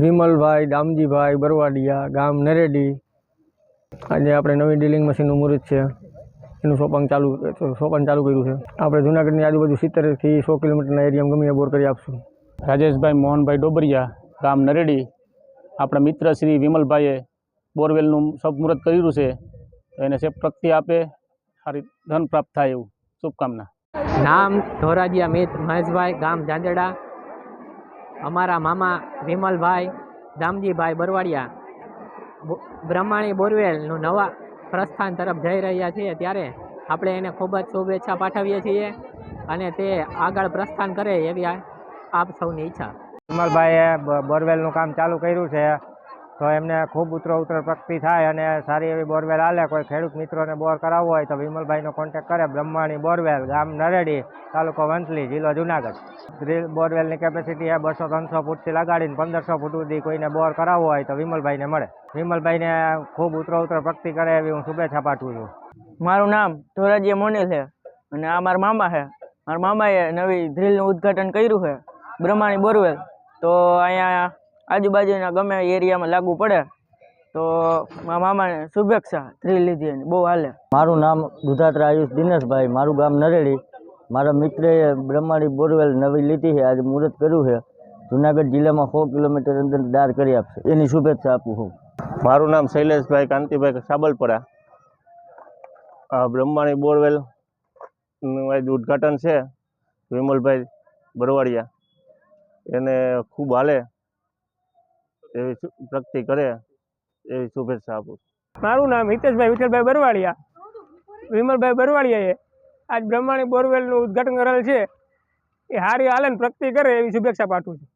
વિમલભાઈ દામજીભાઈ બરવાડિયા, ગામ નરેડી. આજે આપણે નવી ડ્રિલિંગ મશીનનું મુહૂર્ત છે, એનું સોપાન ચાલુ કર્યું છે. આપણે જૂનાગઢની આજુબાજુ 70 થી 100 કિલોમીટરના એરિયામાં ગમે બોર કરી આપશું. રાજેશભાઈ મોહનભાઈ ડોબરિયા, ગામ નરેડી. આપણા મિત્ર શ્રી વિમલભાઈએ બોરવેલનું મુહૂર્ત કર્યું છે, એને શક્તિ આપે, સારી ધન પ્રાપ્ત થાય એવું શુભકામના. નામ ધોરાજીયા મિત મહેશભાઈ, ગામ ઝાંઝડા. અમારા મામા વિમલભાઈ દામજીભાઈ બરવાડિયા બ્રહ્માણી બોરવેલનું નવા પ્રસ્થાન તરફ જઈ રહ્યા છીએ, ત્યારે આપણે એને ખૂબ જ શુભેચ્છા પાઠવીએ છીએ અને તે આગળ પ્રસ્થાન કરે એવી આપ સૌની ઈચ્છા. વિમલભાઈએ બોરવેલનું કામ ચાલુ કર્યું છે, તો એમને ખૂબ ઉત્તરોત્તર પ્રગતિ થાય અને સારી એવી બોરવેલ હાલે. કોઈ ખેડૂત મિત્રોને બોર કરાવવો હોય તો વિમલભાઈનો કોન્ટેક્ટ કરે. બ્રહ્માણી બોરવેલ, ગામ નરેડી, તાલુકો વંથલી, જિલ્લો જુનાગઢ. બોરવેલની કેપેસિટી છે 200-300 ફૂટથી લગાડીને 1500 ફૂટ સુધી કોઈને બોર કરાવવો હોય તો વિમલભાઈને મળે. વિમલભાઈને ખૂબ ઉત્તરોત્તર પ્રગતિ કરે એવી હું શુભેચ્છા પાઠવું છું. મારું નામ ધોરાજીયા મોનિલ છે અને આ મારા મામા છે. મારા મામાએ નવી ડ્રીલનું ઉદ્ઘાટન કર્યું છે, બ્રહ્માણી બોરવેલ. તો અહીંયા આજુબાજુના ગમે એરિયામાં લાગુ પડે તો મારા મામાને શુભેચ્છા. ડ્રીલ લીધી એની બહુ હાલે. મારું નામ દુધાત્રા આયુષ દિનેશભાઈ, મારું ગામ નરેડી. મારા મિત્રએ બ્રહ્માણી બોરવેલ નવી લીધી છે, આજે મુહૂર્ત કર્યું છે. જુનાગઢ જિલ્લામાં 100 કિલોમીટર અંદર દાર કરી આપશે, એની શુભેચ્છા આપું છું. મારું નામ શૈલેષભાઈ કાંતિભાઈ સાબલપરા. બ્રહ્માણી બોરવેલનું આજે ઉદ્ઘાટન છે. વિમલભાઈ બરવાડિયા એને ખૂબ હાલે એવી પ્રગતિ કરે એવી શુભેચ્છા આપું. મારું નામ હિતેશભાઈ વિઠ્ઠલભાઈ બરવાડિયા. વિમલભાઈ બરવાડિયાએ આજ બ્રહ્માણી બોરવેલનું ઉદ્ઘાટન કરેલ છે, એ હારી હાલે ને પ્રગતિ કરે એવી શુભેચ્છા પાઠવું છું.